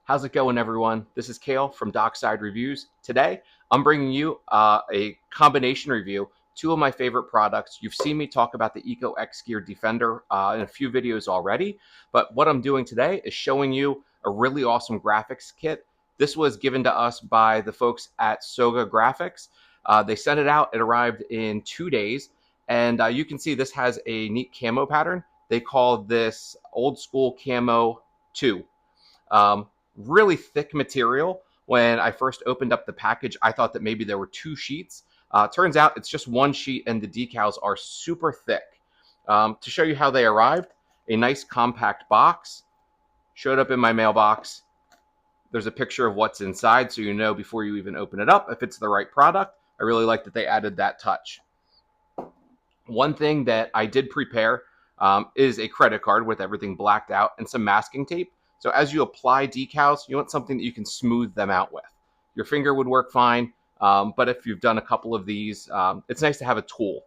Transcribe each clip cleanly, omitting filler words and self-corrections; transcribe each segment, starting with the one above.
How's it going, everyone? This is Kale from Dockside Reviews. Today, I'm bringing you a combination review, two of my favorite products. You've seen me talk about the EcoxGear Defender in a few videos already, but what I'm doing today is showing you a really awesome graphics kit. This was given to us by the folks at SOGA Graphics. They sent it out. It arrived in 2 days, and you can see this has a neat camo pattern. They call this Old School Camo2. Really thick material. When I first opened up the package, I thought that maybe there were two sheets. Turns out it's just one sheet, and the decals are super thick. To show you how they arrived, a nice compact box showed up in my mailbox. There's a picture of what's inside, so you know before you even open it up if it's the right product. I really like that they added that touch. One thing that I did prepare is a credit card with everything blacked out and some masking tape. So as you apply decals, you want something that you can smooth them out with. Your finger would work fine, but if you've done a couple of these, it's nice to have a tool.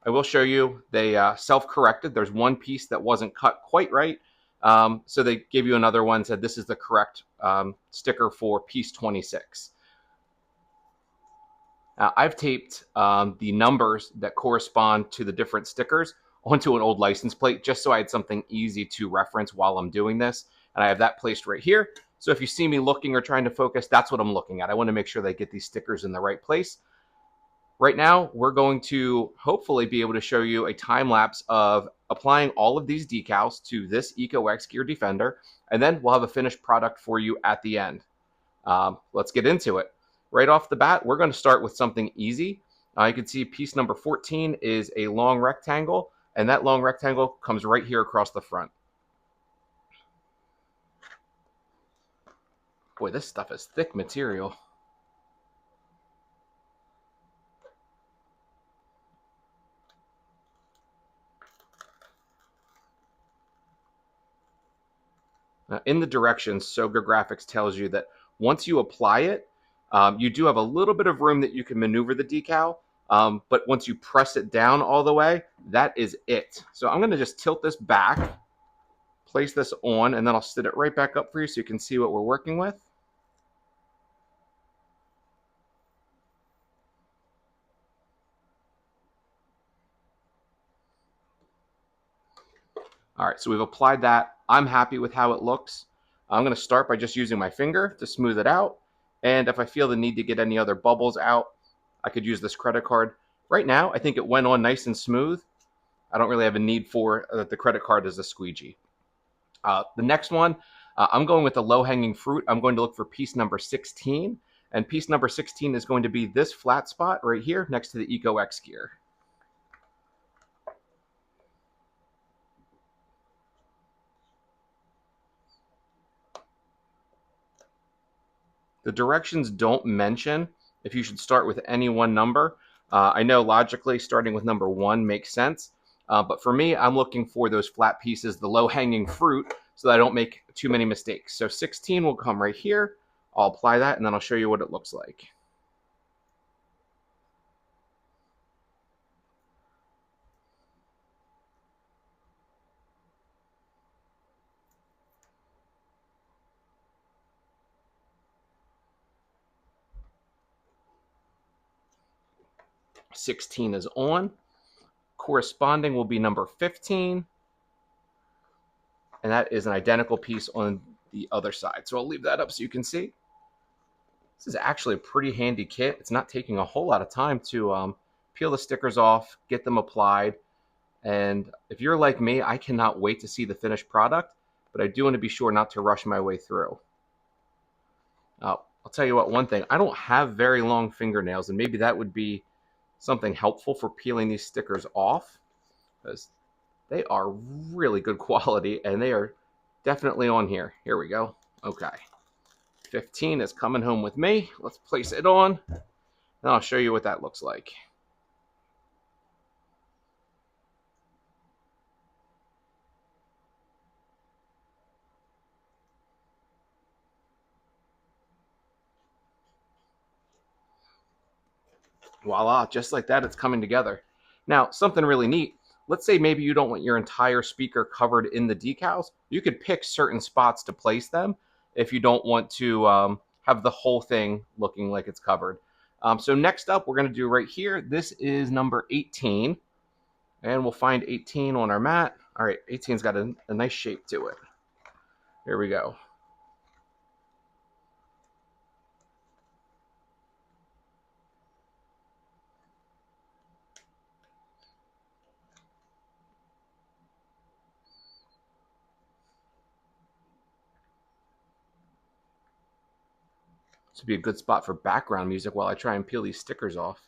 I will show you they self-corrected. There's one piece that wasn't cut quite right, so they gave you another one, said this is the correct sticker for piece 26. Now, I've taped the numbers that correspond to the different stickers onto an old license plate just so I had something easy to reference while I'm doing this. And I have that placed right here. So if you see me looking or trying to focus, that's what I'm looking at. I want to make sure they get these stickers in the right place. Right now, we're going to hopefully be able to show you a time lapse of applying all of these decals to this EcoxGear Defender, and then we'll have a finished product for you at the end. Let's get into it. Right off the bat, we're going to start with something easy. You can see piece number 14 is a long rectangle, and that long rectangle comes right here across the front. Boy, this stuff is thick material. Now, in the directions, SOGA Graphics tells you that once you apply it, you do have a little bit of room that you can maneuver the decal, but once you press it down all the way, that is it. So I'm going to just tilt this back, place this on, and then I'll sit it right back up for you so you can see what we're working with. All right, so we've applied that. I'm happy with how it looks. I'm going to start by just using my finger to smooth it out. And if I feel the need to get any other bubbles out, I could use this credit card. Right now, I think it went on nice and smooth. I don't really have a need for the credit card as a squeegee. The next one, I'm going with the low-hanging fruit. I'm going to look for piece number 16. And piece number 16 is going to be this flat spot right here next to the EcoxGear. The directions don't mention if you should start with any one number. I know logically starting with number 1 makes sense, but for me, I'm looking for those flat pieces, the low-hanging fruit, so that I don't make too many mistakes. So 16 will come right here. I'll apply that, and then I'll show you what it looks like. "16 is on. Corresponding will be number 15. And that is an identical piece on the other side. So I'll leave that up so you can see. This is actually a pretty handy kit. It's not taking a whole lot of time to peel the stickers off, get them applied. And if you're like me, I cannot wait to see the finished product, but I do want to be sure not to rush my way through. I'll tell you what, one thing, I don't have very long fingernails, and maybe that would be something helpful for peeling these stickers off, because they are really good quality, and they are definitely on here. Here we go. Okay. 15 is coming home with me. Let's place it on, and I'll show you what that looks like. Voila, just like that, it's coming together. Now, something really neat. Let's say maybe you don't want your entire speaker covered in the decals. You could pick certain spots to place them. if you don't want to have the whole thing looking like it's covered. So next up, we're going to do right here. This is number 18, and we'll find 18 on our mat. All right, 18's got a nice shape to it. Here we go. This would be a good spot for background music while I try and peel these stickers off.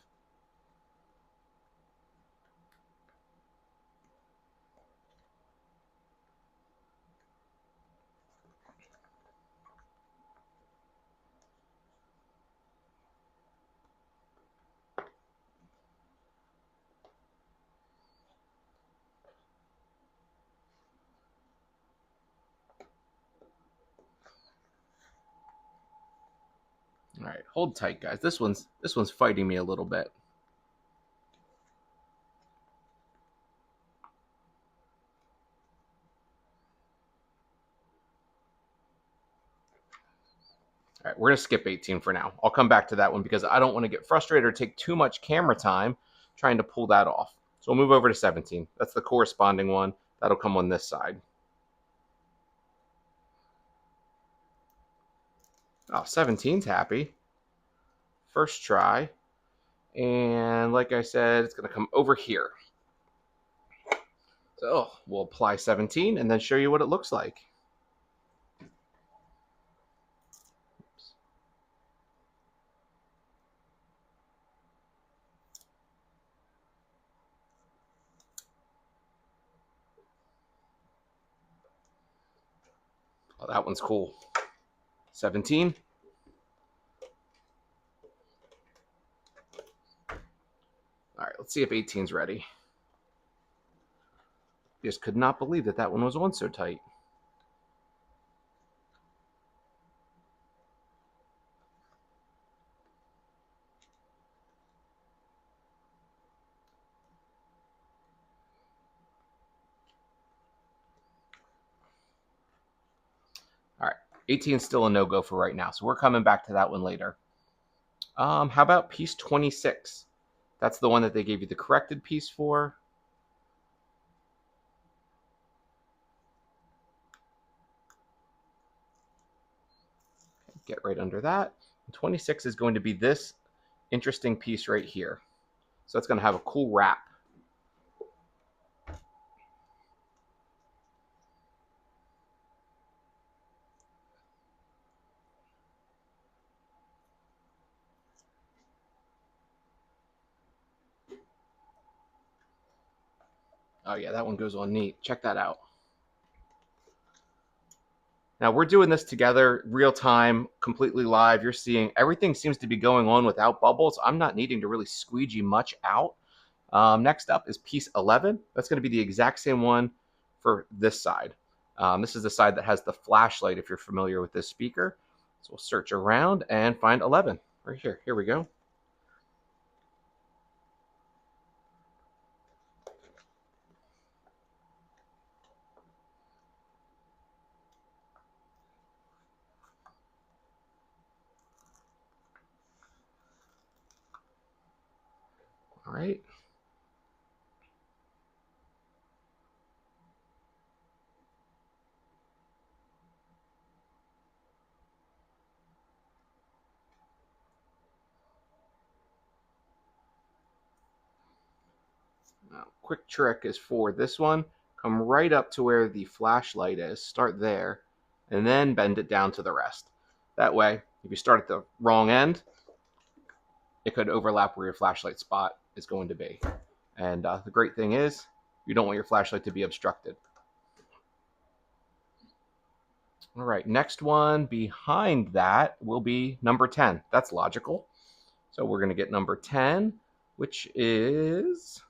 All right, hold tight, guys. This one's fighting me a little bit. All right, we're going to skip 18 for now. I'll come back to that one because I don't want to get frustrated or take too much camera time trying to pull that off. So we'll move over to 17. That's the corresponding one. That'll come on this side. Oh, 17's happy. First try. And like I said, it's going to come over here. So we'll apply 17 and then show you what it looks like. Oh, that one's cool. 17. All right, let's see if 18's ready. Just could not believe that that one was on so tight. All right, 18 is still a no-go for right now, so we're coming back to that one later. How about piece 26? That's the one that they gave you the corrected piece for. Get right under that. 26 is going to be this interesting piece right here. So it's going to have a cool wrap. Oh yeah, that one goes on neat. Check that out. Now we're doing this together, real time, completely live. You're seeing everything seems to be going on without bubbles. I'm not needing to really squeegee much out. Next up is piece 11. That's going to be the exact same one for this side. This is the side that has the flashlight, if you're familiar with this speaker. So we'll search around and find 11 right here. Here we go. All right. Now, quick trick is for this one, come right up to where the flashlight is, start there, and then bend it down to the rest. That way, if you start at the wrong end, it could overlap where your flashlight spot is going to be. And the great thing is, you don't want your flashlight to be obstructed. All right, next one behind that will be number 10. That's logical. So we're going to get number 10, which is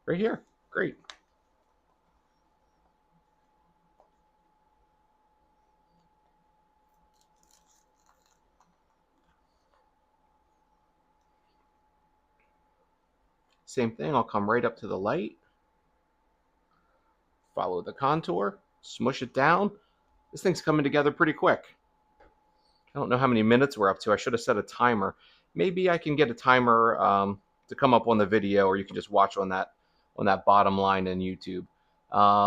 right here. Great. Same thing, I'll come right up to the light, follow the contour, smush it down. This thing's coming together pretty quick. I don't know how many minutes we're up to. I should have set a timer. Maybe I can get a timer to come up on the video, or you can just watch on that bottom line in YouTube.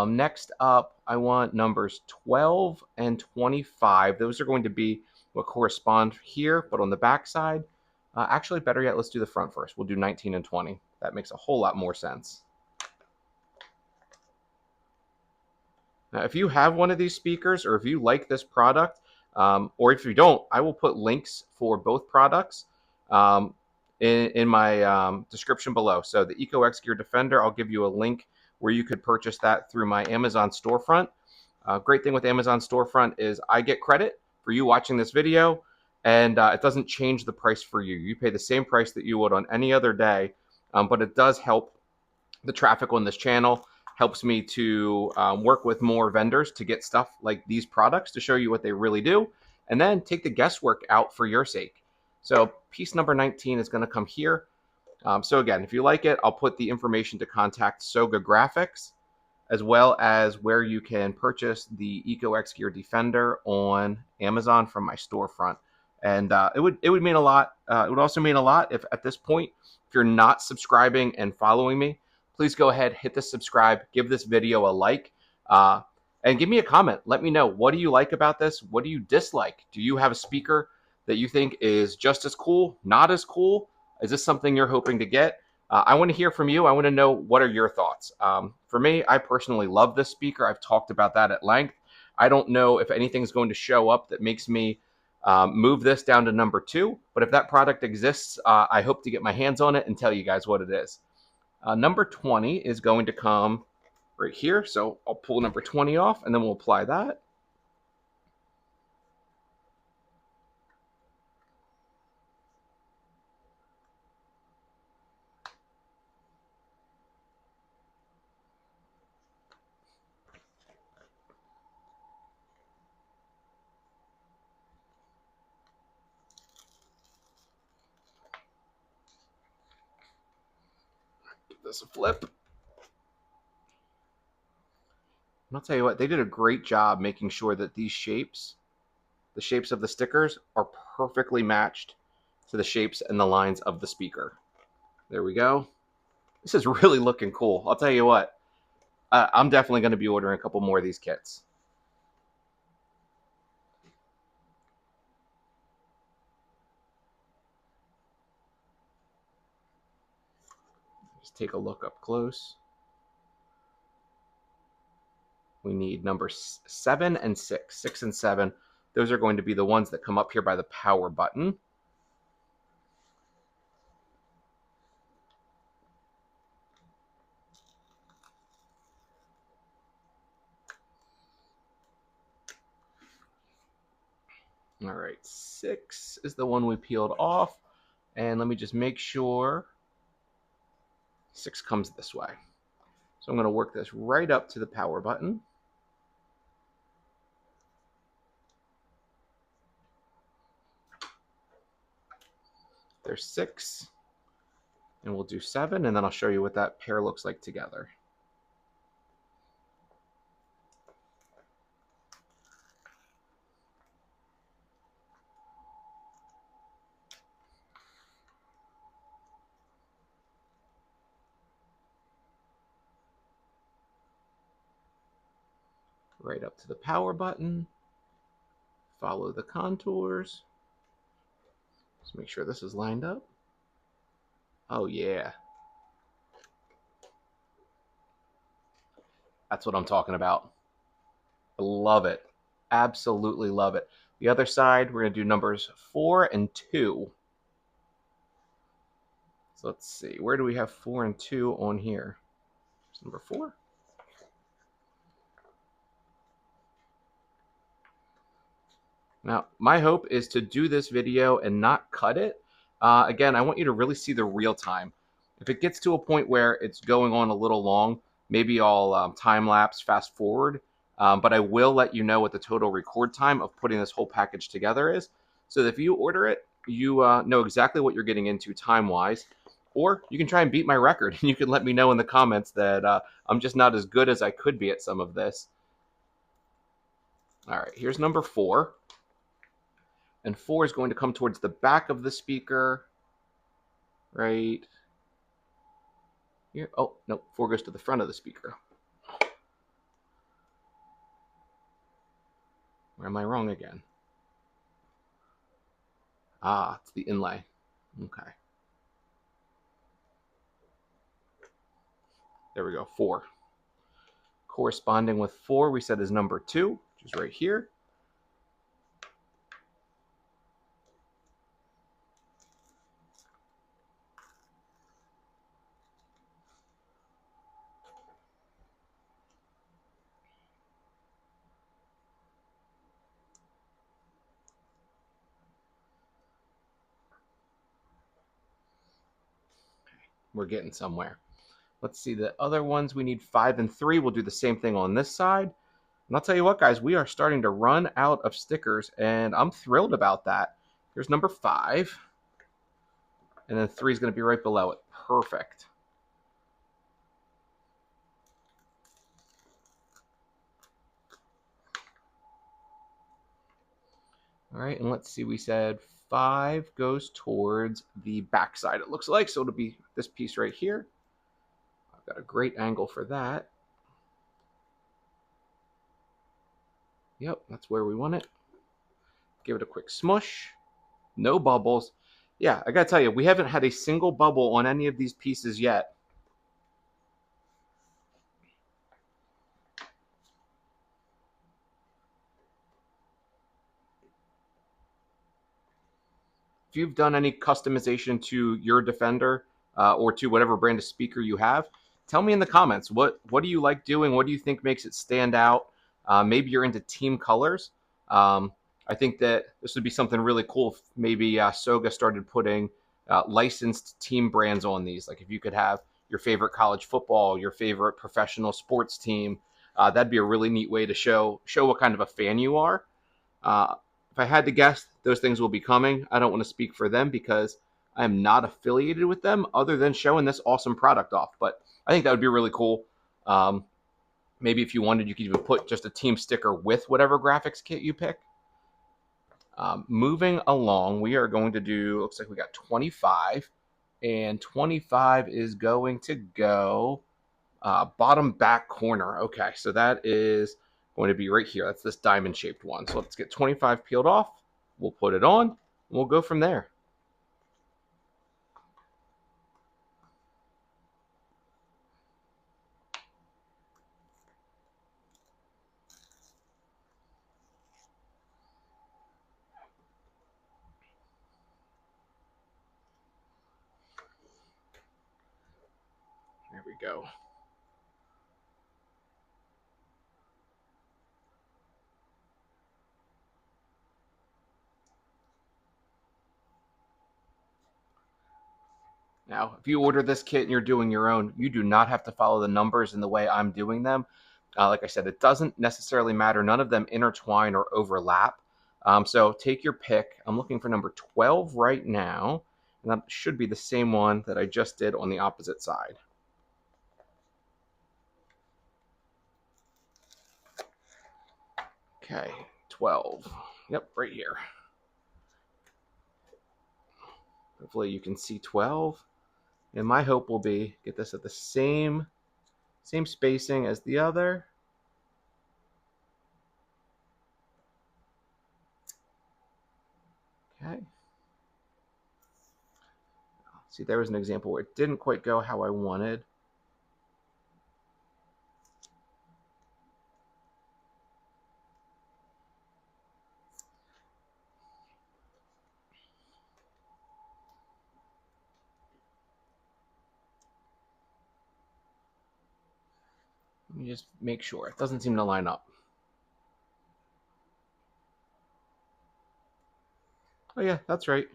Next up, I want numbers 12 and 25. Those are going to be what correspond here, but on the back side. Actually, better yet, let's do the front first. We'll do 19 and 20. That makes a whole lot more sense. Now, if you have one of these speakers, or if you like this product, or if you don't, I will put links for both products in my description below. So the EcoxGear Defender, I'll give you a link where you could purchase that through my Amazon storefront. Great thing with Amazon storefront is I get credit for you watching this video, and it doesn't change the price for you. You pay the same price that you would on any other day, but it does help the traffic on this channel, helps me to work with more vendors to get stuff like these products to show you what they really do, and then take the guesswork out for your sake. So piece number 19 is going to come here. So again, if you like it, I'll put the information to contact SOGA Graphics, as well as where you can purchase the EcoxGear Defender on Amazon from my storefront. And it would mean a lot. It would also mean a lot if at this point, if you're not subscribing and following me, please go ahead, hit the subscribe, give this video a like, and give me a comment. Let me know, what do you like about this? What do you dislike? Do you have a speaker that you think is just as cool, not as cool? Is this something you're hoping to get? I want to hear from you. I want to know, what are your thoughts? For me, I personally love this speaker. I've talked about that at length. I don't know if anything's going to show up that makes me move this down to number 2. But if that product exists, I hope to get my hands on it and tell you guys what it is. Number 20 is going to come right here. So I'll pull number 20 off, and then we'll apply that. This a flip. And I'll tell you what, they did a great job making sure that these shapes, the shapes of the stickers, are perfectly matched to the shapes and the lines of the speaker. There we go. This is really looking cool. I'll tell you what, I'm definitely going to be ordering a couple more of these kits. Just take a look up close. We need numbers 7 and 6. 6 and 7. Those are going to be the ones that come up here by the power button. All right, 6 is the one we peeled off. And let me just make sure 6 comes this way. So I'm going to work this right up to the power button. There's 6, and we'll do 7, and then I'll show you what that pair looks like together. Right up to the power button. Follow the contours. Just make sure this is lined up. Oh yeah. That's what I'm talking about. I love it. Absolutely love it. The other side, we're going to do numbers 4 and 2. So let's see. Where do we have 4 and 2 on here? There's number 4. Now, my hope is to do this video and not cut it. Again, I want you to really see the real time. If it gets to a point where it's going on a little long, maybe I'll time-lapse, fast forward, but I will let you know what the total record time of putting this whole package together is, so that if you order it, you know exactly what you're getting into time-wise, or you can try and beat my record, and you can let me know in the comments that I'm just not as good as I could be at some of this. All right, here's number 4. And 4 is going to come towards the back of the speaker, right here. Oh, no, 4 goes to the front of the speaker. Or am I wrong again? Ah, it's the inlay. Okay. There we go, 4. Corresponding with 4, we said is number 2, which is right here. We're getting somewhere. Let's see the other ones. We need 5 and 3. We'll do the same thing on this side. And I'll tell you what, guys, we are starting to run out of stickers, and I'm thrilled about that. Here's number 5. And then 3 is going to be right below it. Perfect. All right, and let's see, we said 5 goes towards the back side, it looks like. So it'll be this piece right here. I've got a great angle for that. Yep, that's where we want it. Give it a quick smush. No bubbles. Yeah, I gotta tell you, we haven't had a single bubble on any of these pieces yet. If you've done any customization to your Defender or to whatever brand of speaker you have, tell me in the comments. What do you like doing? What do you think makes it stand out? Maybe you're into team colors. I think that this would be something really cool if maybe SOGA started putting licensed team brands on these. Like if you could have your favorite college football, your favorite professional sports team, that'd be a really neat way to show what kind of a fan you are. If I had to guess, those things will be coming. I don't want to speak for them because I am not affiliated with them other than showing this awesome product off. But I think that would be really cool. Maybe if you wanted, you could even put just a team sticker with whatever graphics kit you pick. Moving along, we are going to do, looks like we got 25. And 25 is going to go bottom back corner. Okay, so that is going to be right here. That's this diamond shaped one. So let's get 25 peeled off. We'll put it on. And we'll go from there. There we go. Now, if you order this kit and you're doing your own, you do not have to follow the numbers in the way I'm doing them. Like I said, it doesn't necessarily matter. None of them intertwine or overlap. So take your pick. I'm looking for number 12 right now. And that should be the same one that I just did on the opposite side. Okay, 12. Yep, right here. Hopefully you can see 12. And my hope will be get this at the same spacing as the other. Okay. See, there was an example where it didn't quite go how I wanted. Let me just make sure. It doesn't seem to line up. Oh yeah, that's right.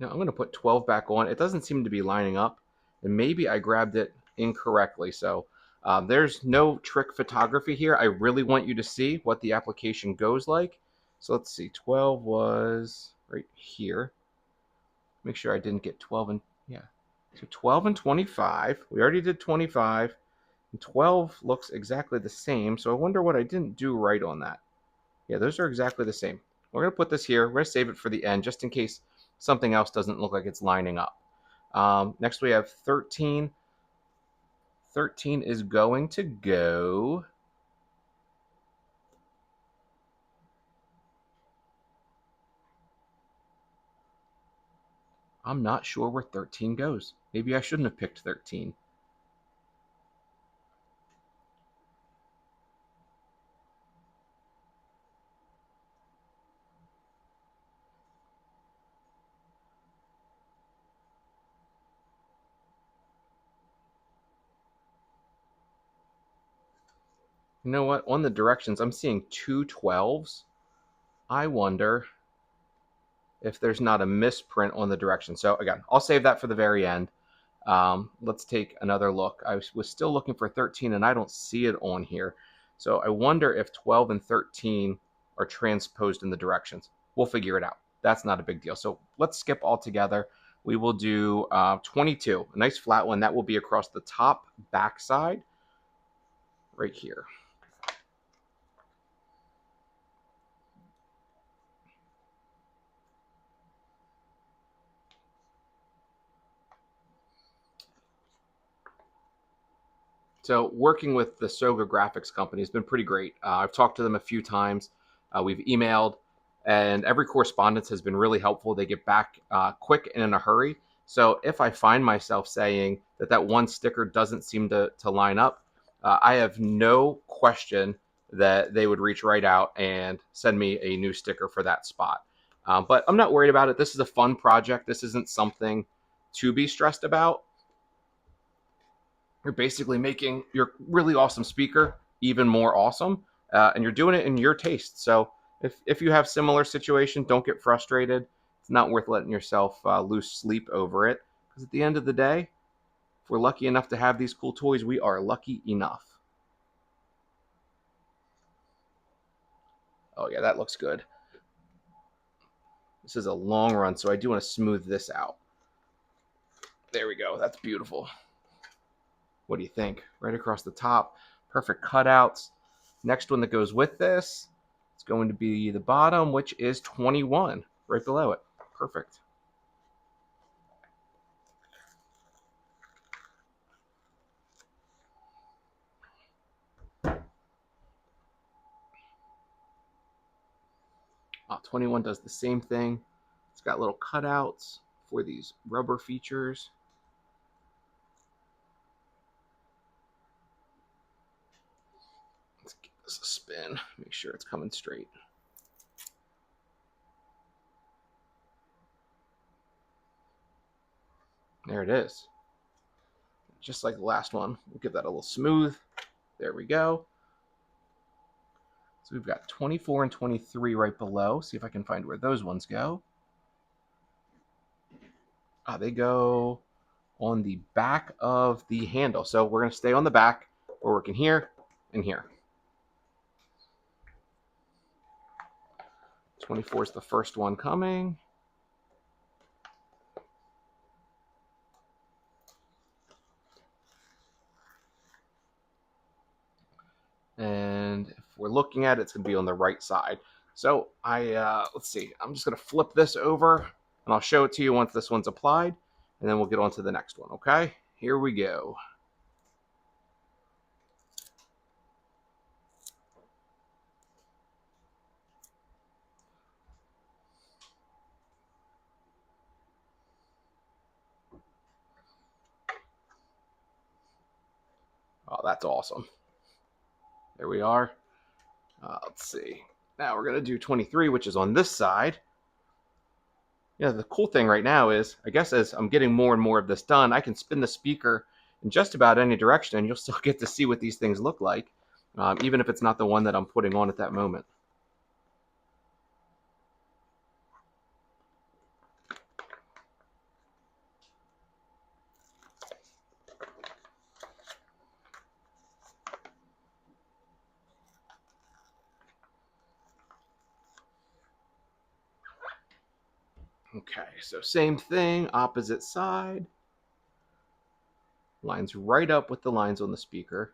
Now I'm going to put 12 back on. It doesn't seem to be lining up. And maybe I grabbed it incorrectly. So there's no trick photography here. I really want you to see what the application goes like. So let's see, 12 was right here. Make sure I didn't get 12 and, yeah. So 12 and 25. We already did 25. And 12 looks exactly the same. So I wonder what I didn't do right on that. Yeah, those are exactly the same. We're going to put this here. We're going to save it for the end just in case something else doesn't look like it's lining up. Next we have 13. 13 is going to go. I'm not sure where 13 goes. Maybe I shouldn't have picked 13. You know what? On the directions, I'm seeing two 12s. I wonder if there's not a misprint on the direction. So again, I'll save that for the very end. Let's take another look. I was still looking for 13 and I don't see it on here. So I wonder if 12 and 13 are transposed in the directions. We'll figure it out. That's not a big deal. So let's skip altogether. We will do 22, a nice flat one. That will be across the top backside right here. So working with the SOGA Graphics company has been pretty great. I've talked to them a few times. We've emailed, and every correspondence has been really helpful. They get back quick and in a hurry. So if I find myself saying that that one sticker doesn't seem to line up, I have no question that they would reach right out and send me a new sticker for that spot. But I'm not worried about it. This is a fun project. This isn't something to be stressed about. You're basically making your really awesome speaker even more awesome, and you're doing it in your taste. So if you have similar situation, don't get frustrated. It's not worth letting yourself lose sleep over it, because at the end of the day, if we're lucky enough to have these cool toys, we are lucky enough. Oh yeah, that looks good. This is a long run, so I do want to smooth this out. There we go. That's beautiful. What do you think? Right across the top. Perfect cutouts. Next one that goes with this, it's going to be the bottom, which is 21, right below it. Perfect. Oh, 21 does the same thing. It's got little cutouts for these rubber features. Let's give this a spin. Make sure it's coming straight. There it is. Just like the last one. We'll give that a little smooth. There we go. So we've got 24 and 23 right below. See if I can find where those ones go. They go on the back of the handle. So we're going to stay on the back. We're working here and here. 24 is the first one coming. And if we're looking at it, it's going to be on the right side. So let's see. I'm just going to flip this over, and I'll show it to you once this one's applied, and then we'll get on to the next one, okay? Here we go. Oh, that's awesome. There we are. Let's see. Now we're going to do 23, which is on this side. Yeah, the cool thing right now is, I guess as I'm getting more and more of this done, I can spin the speaker in just about any direction, and you'll still get to see what these things look like, even if it's not the one that I'm putting on at that moment. Okay, so same thing, opposite side. Lines right up with the lines on the speaker.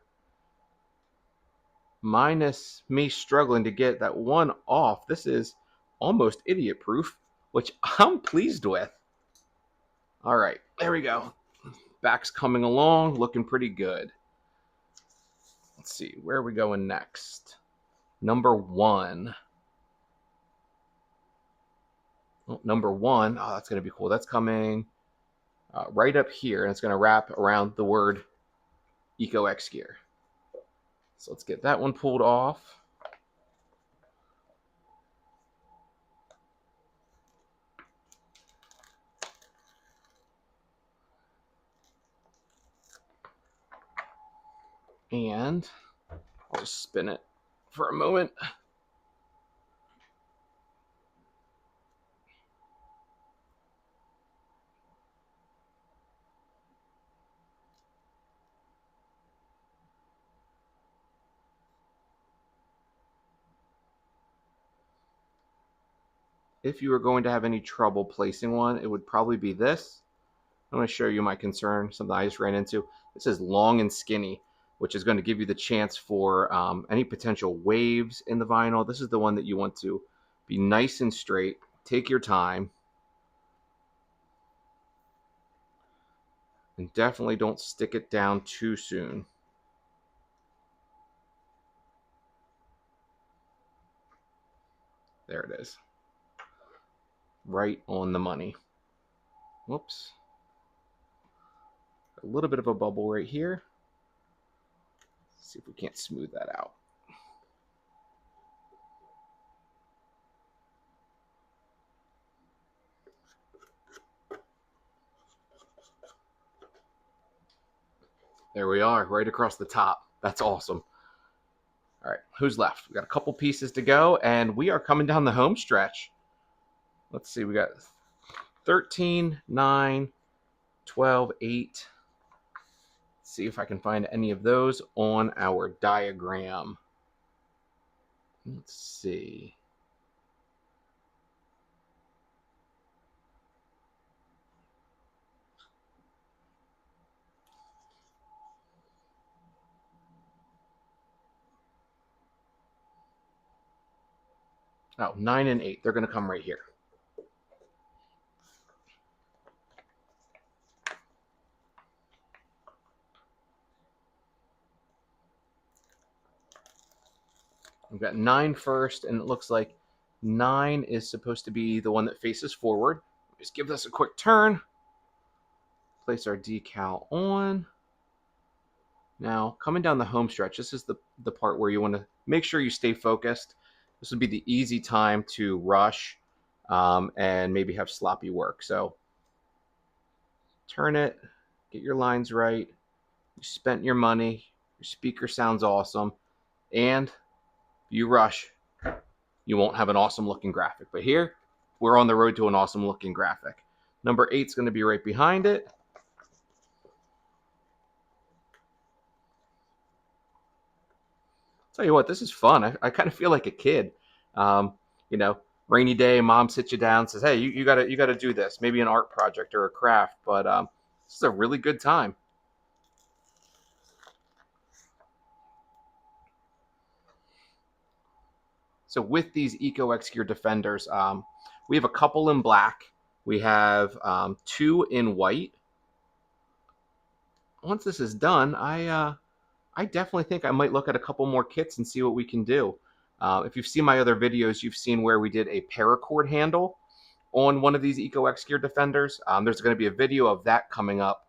Minus me struggling to get that one off. This is almost idiot proof, which I'm pleased with. All right, there we go. Back's coming along, looking pretty good. Let's see, where are we going next? Number 1. Oh, number 1. Oh, that's going to be cool. That's coming right up here, and it's going to wrap around the word EcoxGear. So let's get that one pulled off. And I'll just spin it for a moment. If you were going to have any trouble placing one, it would probably be this. I'm going to show you my concern, something I just ran into. This is long and skinny, which is going to give you the chance for any potential waves in the vinyl. This is the one that you want to be nice and straight. Take your time. And definitely don't stick it down too soon. There it is. Right on the money. Whoops. A little bit of a bubble right here. Let's see if we can't smooth that out. There we are, right across the top. That's awesome. All right, who's left? We got a couple pieces to go, and we are coming down the home stretch. Let's see, we got 13, 9, 12, 8. Let's see if I can find any of those on our diagram. Let's see. Oh, 9 and 8. They're going to come right here. We've got 9 first, and it looks like 9 is supposed to be the one that faces forward. Just give this a quick turn. Place our decal on. Now, coming down the home stretch, this is the part where you want to make sure you stay focused. This would be the easy time to rush and maybe have sloppy work. So turn it, get your lines right. You spent your money. Your speaker sounds awesome. And if you rush, you won't have an awesome looking graphic. But here, we're on the road to an awesome looking graphic. Number 8 is going to be right behind it. Tell you what, this is fun. I kind of feel like a kid. You know, rainy day, mom sits you down, says, "Hey, you gotta do this. Maybe an art project or a craft." But this is a really good time. So with these EcoxGear Defenders, we have a couple in black. We have 2 in white. Once this is done, I definitely think I might look at a couple more kits and see what we can do. If you've seen my other videos, you've seen where we did a paracord handle on one of these EcoxGear Defenders. There's going to be a video of that coming up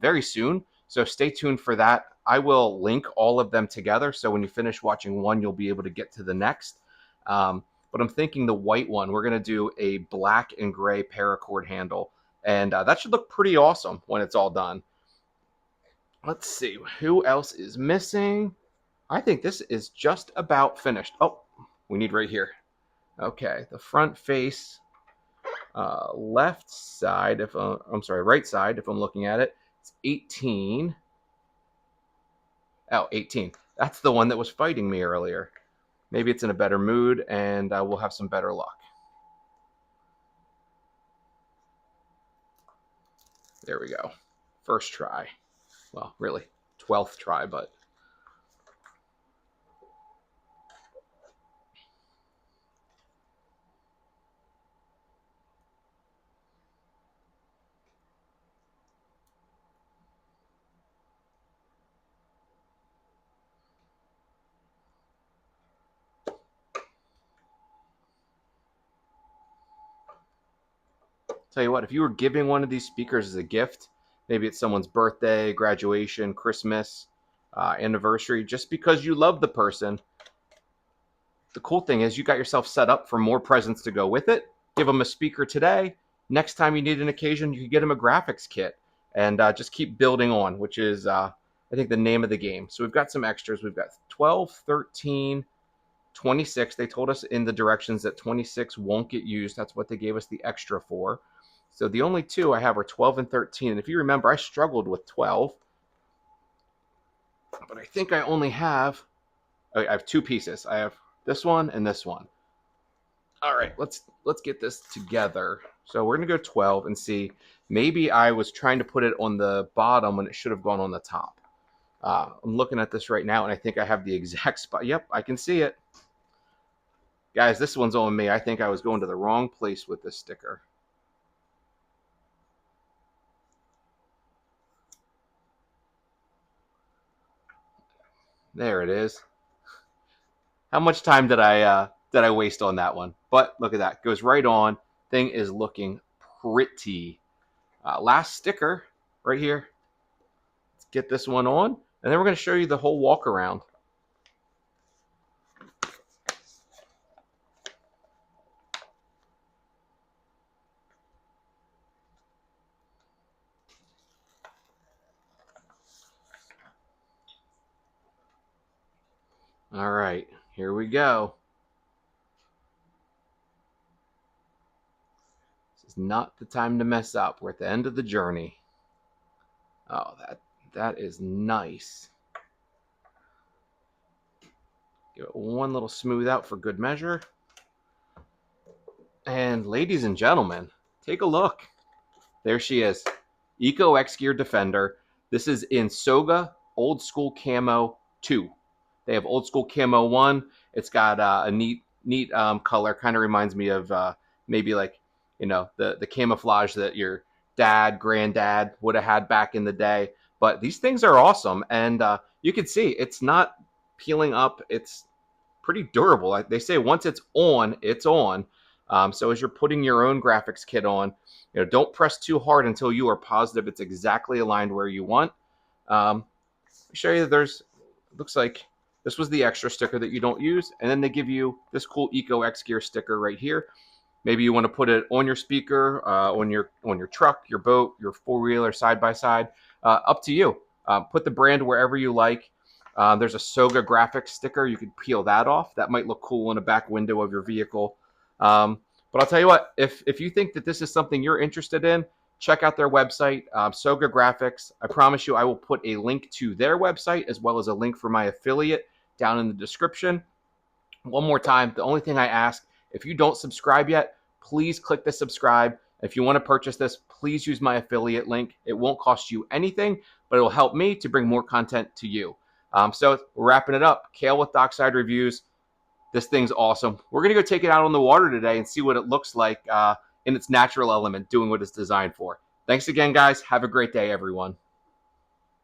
very soon, so stay tuned for that. I will link all of them together, so when you finish watching one, you'll be able to get to the next. But I'm thinking the white one, we're going to do a black and gray paracord handle, and that should look pretty awesome when it's all done. Let's see, who else is missing? I think this is just about finished. Oh, we need right here. Okay, the front face, left side, I'm sorry, right side, if I'm looking at it, it's 18. Oh, 18. That's the one that was fighting me earlier. Maybe it's in a better mood, and we'll have some better luck. There we go. First try. Well, really, 12th try, but tell you what, if you were giving one of these speakers as a gift, maybe it's someone's birthday, graduation, Christmas, anniversary, just because you love the person, the cool thing is you got yourself set up for more presents to go with it. Give them a speaker today. Next time you need an occasion, you can get them a graphics kit and just keep building on, which is, I think, the name of the game. So we've got some extras. We've got 12, 13, 26. They told us in the directions that 26 won't get used. That's what they gave us the extra for. So the only two I have are 12 and 13. And if you remember, I struggled with 12. But I think I only have, I have two pieces. I have this one and this one. All right, let's get this together. So we're gonna go 12 and see. Maybe I was trying to put it on the bottom when it should have gone on the top. I'm looking at this right now, and I think I have the exact spot. Yep, I can see it. Guys, this one's on me. I think I was going to the wrong place with this sticker. There it is. How much time did I waste on that one? But look at that. Goes right on. Thing is looking pretty. Last sticker right here. Let's get this one on. And then we're going to show you the whole walk around. All right, here we go. This is not the time to mess up. We're at the end of the journey. Oh, that is nice. Give it one little smooth out for good measure. And ladies and gentlemen, take a look. There she is. EcoxGear Defender. This is in SOGA Old School Camo2. They have Old School Camo 1. It's got a neat color. Kind of reminds me of maybe like, you know, the camouflage that your dad, granddad would have had back in the day. But these things are awesome. And you can see it's not peeling up. It's pretty durable. Like they say, once it's on, it's on. So as you're putting your own graphics kit on, you know, don't press too hard until you are positive it's exactly aligned where you want. I'll show you that looks like this was the extra sticker that you don't use, and then they give you this cool EcoxGear sticker right here. Maybe you want to put it on your speaker, on your truck, your boat, your four-wheeler, side-by-side. Up to you. Put the brand wherever you like. There's a SOGA Graphics sticker. You could peel that off. That might look cool in a back window of your vehicle. But I'll tell you what, if you think that this is something you're interested in, check out their website, SOGA Graphics. I promise you I will put a link to their website as well as a link for my affiliate down in the description. One more time, the only thing I ask, if you don't subscribe yet, please click the subscribe. If you want to purchase this, please use my affiliate link. It won't cost you anything, but it will help me to bring more content to you. So we're wrapping it up. Kale with Dockside Reviews. This thing's awesome. We're going to go take it out on the water today and see what it looks like in its natural element, doing what it's designed for. Thanks again, guys. Have a great day, everyone.